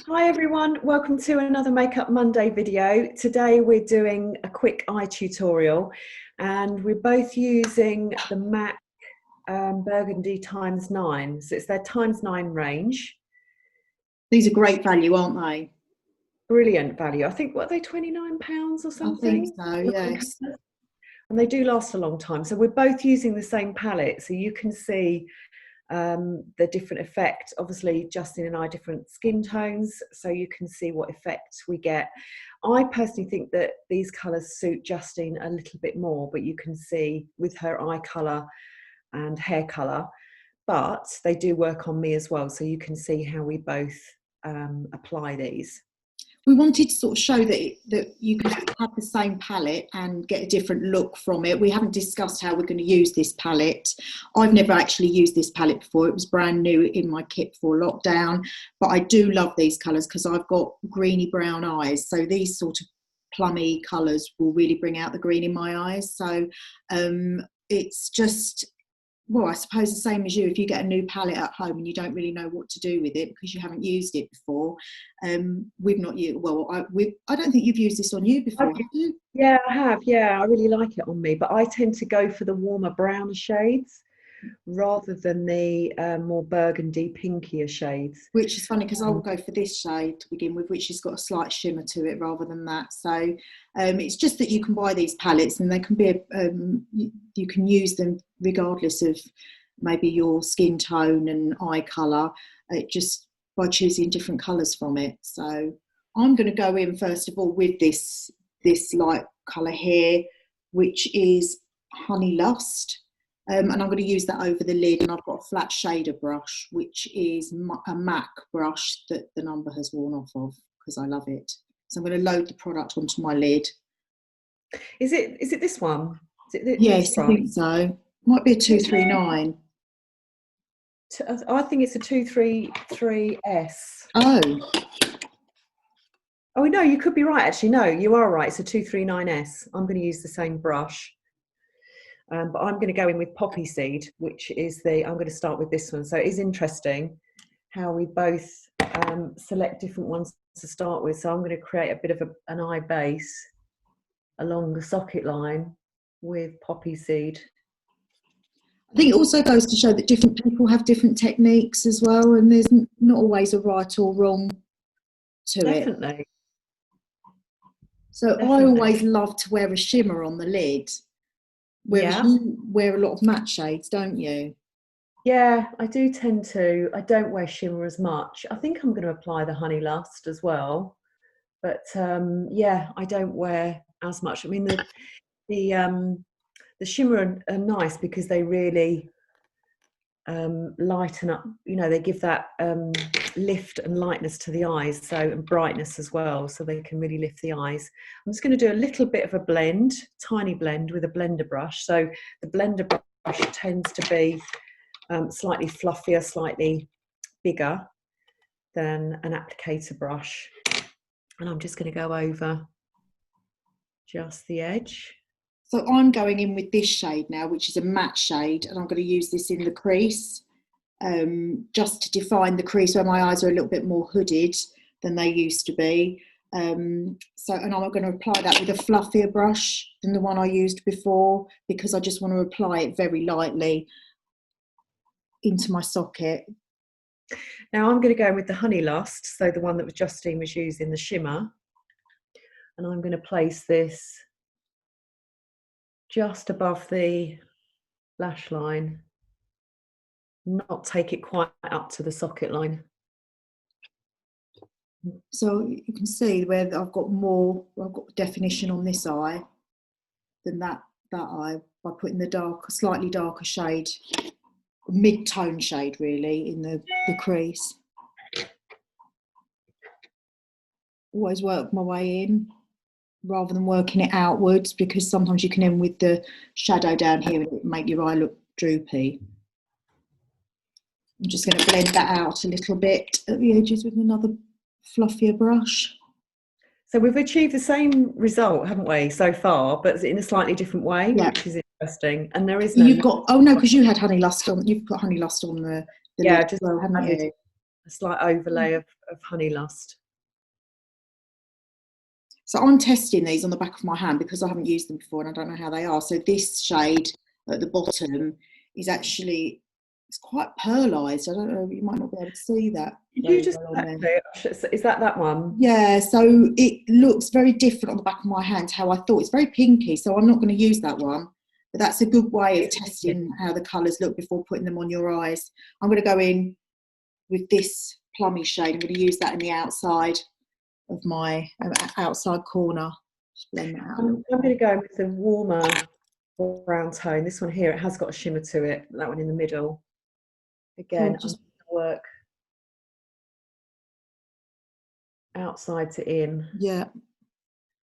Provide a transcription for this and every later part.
Hi everyone, welcome to another Makeup Monday video. Today we're doing a quick eye tutorial and we're both using the MAC Burgundy ×9. So it's their ×9 range. These are great value, aren't they? Brilliant value. I think, what are they, £29 or something? I think so, yes. And they do last a long time. So we're both using the same palette, so you can see the different effect. Obviously Justine and I are different skin tones, so you can see what effect we get. I personally think that these colours suit Justine a little bit more, but you can see with her eye colour and hair colour, but they do work on me as well, so you can see how we both apply these. We wanted to sort of show that you could have the same palette and get a different look from it. We haven't discussed how we're going to use this palette. I've never actually used this palette before. It was brand new in my kit before lockdown, but I do love these colours because I've got greeny brown eyes. So these sort of plummy colours will really bring out the green in my eyes. So it's just, well, I suppose the same as you. If you get a new palette at home and you don't really know what to do with it because you haven't used it before, we've not used. Well, I don't think you've used this on you before, have you? Yeah, I have. Yeah, I really like it on me, but I tend to go for the warmer brown shades rather than the more burgundy, pinkier shades. Which is funny because I will go for this shade to begin with, which has got a slight shimmer to it rather than that. So it's just that you can buy these palettes and they can be, you can use them regardless of maybe your skin tone and eye colour, just by choosing different colours from it. So I'm going to go in first of all with this light colour here, which is Honey Lust. And I'm going to use that over the lid, and I've got a flat shader brush, which is a MAC brush that the number has worn off of because I love it. So I'm going to load the product onto my lid. Is it this one? Is it yes, I think so. Might be a 239. I think it's a 233S. Oh. Oh no, you could be right actually. No, you are right. It's a 239S. I'm going to use the same brush. But I'm going to go in with Poppy Seed, which is I'm going to start with this one. So it is interesting how we both select different ones to start with. So I'm going to create a bit of an eye base along the socket line with Poppy Seed. I think it also goes to show that different people have different techniques as well, and there's not always a right or wrong to it. Definitely. So I always love to wear a shimmer on the lid. Whereas you wear a lot of matte shades, don't you? Yeah, I do tend to. I don't wear shimmer as much. I think I'm going to apply the Honey Lust as well. But yeah, I don't wear as much. I mean, the shimmer are nice because they really lighten up, you know, they give that lift and lightness to the eyes, so, and brightness as well, so they can really lift the eyes. I'm just going to do a little bit of a blend, tiny blend with a blender brush. So the blender brush tends to be slightly fluffier, slightly bigger than an applicator brush. And I'm just going to go over just the edge. So I'm going in with this shade now, which is a matte shade, and I'm going to use this in the crease, just to define the crease where my eyes are a little bit more hooded than they used to be. And I'm going to apply that with a fluffier brush than the one I used before, because I just want to apply it very lightly into my socket. Now I'm going to go with the Honey Lust, so the one that Justine was using, the shimmer, and I'm going to place this just above the lash line, not take it quite up to the socket line. So you can see where I've got definition on this eye than that eye by putting the slightly darker shade, mid-tone shade really, in the crease. Always work my way in rather than working it outwards, because sometimes you can end with the shadow down here and it make your eye look droopy. I'm just going to blend that out a little bit at the edges with another fluffier brush. So we've achieved the same result, haven't we, so far, but in a slightly different way, which is interesting. And there is no... You've got, oh no, because you had Honey Lust on, you've got Honey Lust on the lid as well, haven't you? a slight overlay of Honey Lust. So I'm testing these on the back of my hand because I haven't used them before and I don't know how they are. So this shade at the bottom is actually, it's quite pearlised. I don't know, you might not be able to see that. Did you just is that one? Yeah, so it looks very different on the back of my hand to how I thought. It's very pinky, so I'm not going to use that one. But that's a good way of testing how the colours look before putting them on your eyes. I'm going to go in with this plummy shade. I'm going to use that in the outside of my outside corner. Just blend that out. I'm going to go with the warmer brown tone. This one here, it has got a shimmer to it. That one in the middle. Again, just work outside to in. Yeah.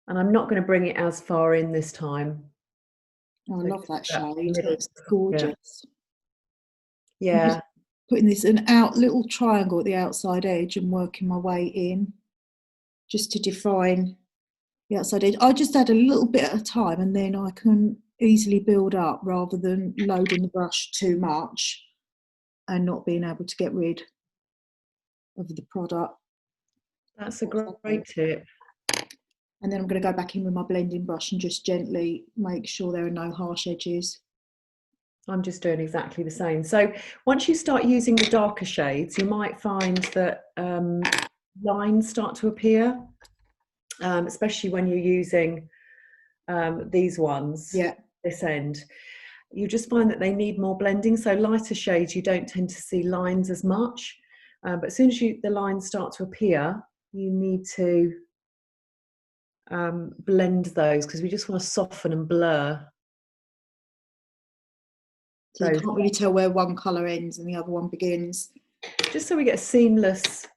And I'm not going to bring it as far in this time. Oh, I love that shade. It's gorgeous. Yeah. Putting this little triangle at the outside edge and working my way in just to define the outside edge. I just add a little bit at a time and then I can easily build up rather than loading the brush too much and not being able to get rid of the product. That's a great tip. And then I'm going to go back in with my blending brush and just gently make sure there are no harsh edges. I'm just doing exactly the same. So once you start using the darker shades, you might find that lines start to appear, especially when you're using these ones, this end. You just find that they need more blending. So lighter shades, you don't tend to see lines as much. But as soon as the lines start to appear, you need to blend those because we just want to soften and blur. So you can't really tell where one colour ends and the other one begins. Just so we get a seamless,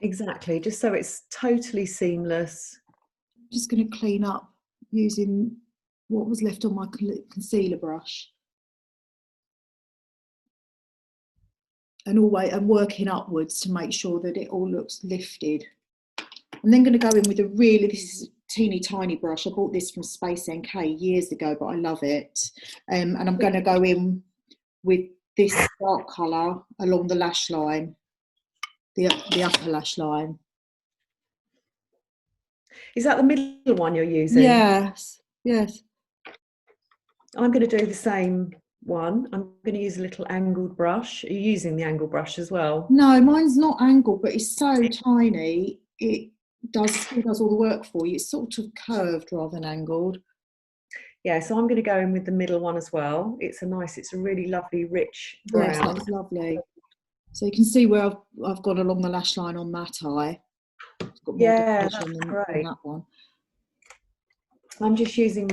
exactly, just so it's totally seamless. I'm just going to clean up using what was left on my concealer brush. And working upwards to make sure that it all looks lifted. I'm then going to go in with this is a teeny tiny brush. I bought this from Space NK years ago, but I love it. And I'm going to go in with this dark colour along the lash line, the upper lash line. Is that the middle one you're using? Yes, yes. I'm going to do the same one. I'm going to use a little angled brush. Are you using the angled brush as well? No, mine's not angled, but it's so tiny. It still does all the work for you. It's sort of curved rather than angled. Yeah, so I'm going to go in with the middle one as well. It's a really lovely, rich brown. Yes, that's lovely. So you can see where I've gone along the lash line on that eye. It's got more definition than that one. I'm just using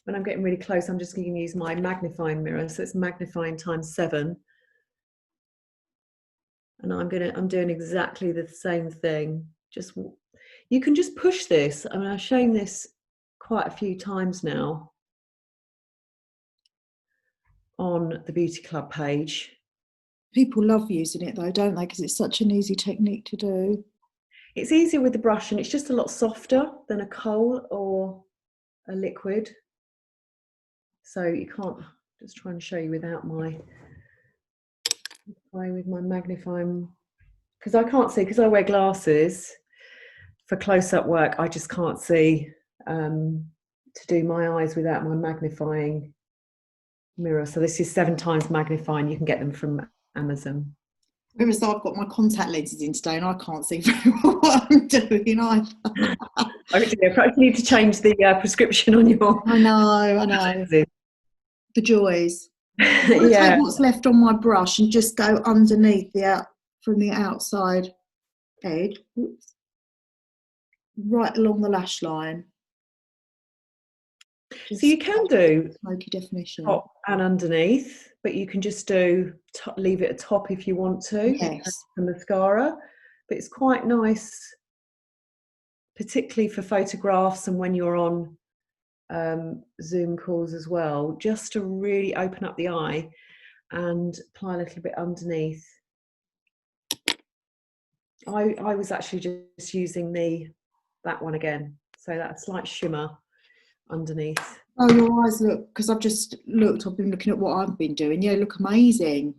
when I'm getting really close, I'm just going to use my magnifying mirror. So it's magnifying times 7. And I'm doing exactly the same thing. You can just push this. I mean, I've shown this quite a few times now on the Beauty Club page. People love using it though, don't they? Because it's such an easy technique to do. It's easier with the brush and it's just a lot softer than a kohl or a liquid. So you can't, just try and show you without with my magnifying, because I can't see, because I wear glasses for close-up work. I just can't see to do my eyes without my magnifying mirror. So this is 7 times magnifying. You can get them from Amazon. Whereas I've got my contact lenses in today and I can't see very well what I'm doing either. I perhaps need to change the prescription on your... I know. The joys. I'm going to take what's left on my brush and just go underneath from the outside edge, right along the lash line. So you can do smoky definition top and underneath, but you can just leave it at top if you want to. Yes. The mascara, but it's quite nice, particularly for photographs and when you're on Zoom calls as well, just to really open up the eye and apply a little bit underneath. I was actually just using that one again, so that slight shimmer underneath. Oh, your eyes look, because I've just looked, I've been looking at what I've been doing. Yeah, look amazing.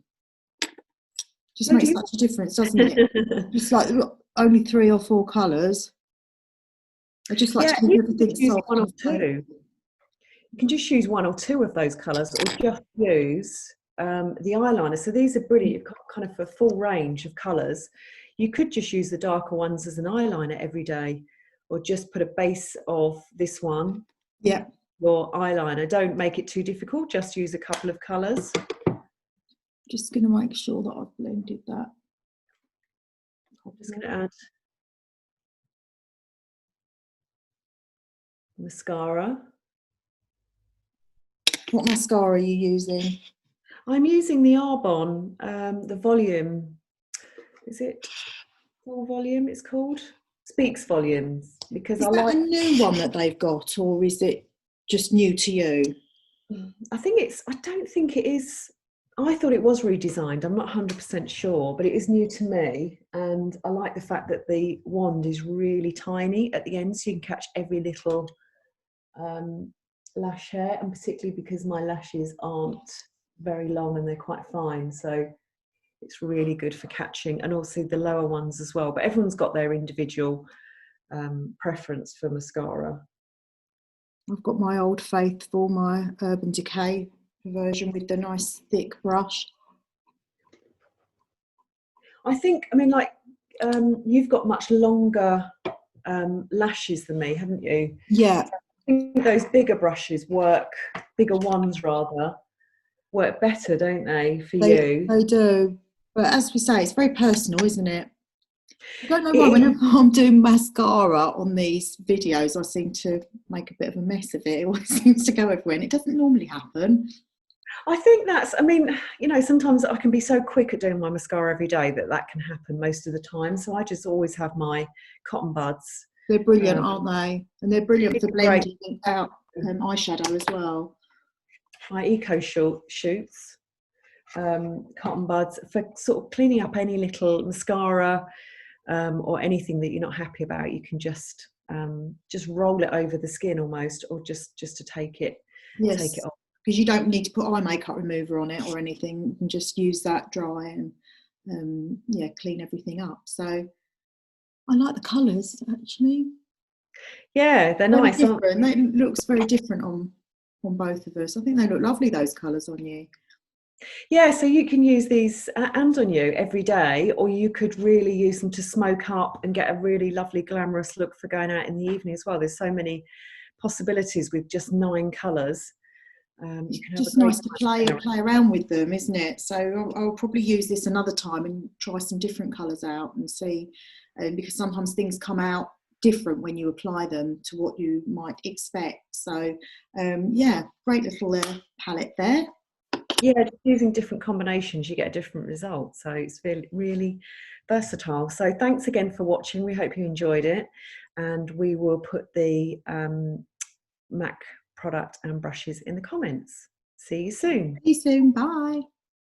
Just makes such a difference, doesn't it? Just like look, only 3 or 4 colours. I just like to keep everything soft. One or two. You can just use 1 or 2 of those colours, or just use the eyeliner. So these are brilliant. You've got kind of a full range of colours. You could just use the darker ones as an eyeliner every day, or just put a base of this one. Yeah. Your eyeliner. Don't make it too difficult. Just use a couple of colours. Just going to make sure that I've blended that. I'm just going to add mascara. What mascara are you using? I'm using the Arbonne, the volume. Is it full volume? It's called Speaks Volumes, because is that a new one that they've got, or is it just new to you? I don't think it is. I thought it was redesigned. I'm not 100% sure, but it is new to me, and I like the fact that the wand is really tiny at the end, so you can catch every little lash hair, and particularly because my lashes aren't very long and they're quite fine, so it's really good for catching, and also the lower ones as well. But everyone's got their individual preference for mascara. I've got my old faithful, my Urban Decay version with the nice thick brush. I mean, like, you've got much longer lashes than me, haven't you? Yeah. I think those bigger brushes bigger ones rather, work better, don't they, for you? They do. But as we say, it's very personal, isn't it? I don't know why, whenever I'm doing mascara on these videos, I seem to make a bit of a mess of it. It always seems to go everywhere, and it doesn't normally happen. I think I mean, you know, sometimes I can be so quick at doing my mascara every day that can happen most of the time. So I just always have my cotton buds. They're brilliant, aren't they? And they're brilliant for blending out eyeshadow as well. My eco shoots, cotton buds, for sort of cleaning up any little mascara or anything that you're not happy about. You can just roll it over the skin almost, or just to take it off. Because you don't need to put eye makeup remover on it or anything. You can just use that dry and yeah, clean everything up. So I like the colours actually. Yeah, they're nice. Different. They looks very different on both of us. I think they look lovely, those colours on you. Yeah, so you can use these and on you every day, or you could really use them to smoke up and get a really lovely glamorous look for going out in the evening as well. There's so many possibilities with just 9 colours. You can have just nice to play around with them, isn't it? So I'll probably use this another time and try some different colours out and see, because sometimes things come out different when you apply them to what you might expect. So yeah, great little palette there. Yeah, just using different combinations, you get a different result. So it's really, really versatile. So thanks again for watching. We hope you enjoyed it, and we will put the MAC product and brushes in the comments. See you soon. See you soon. Bye.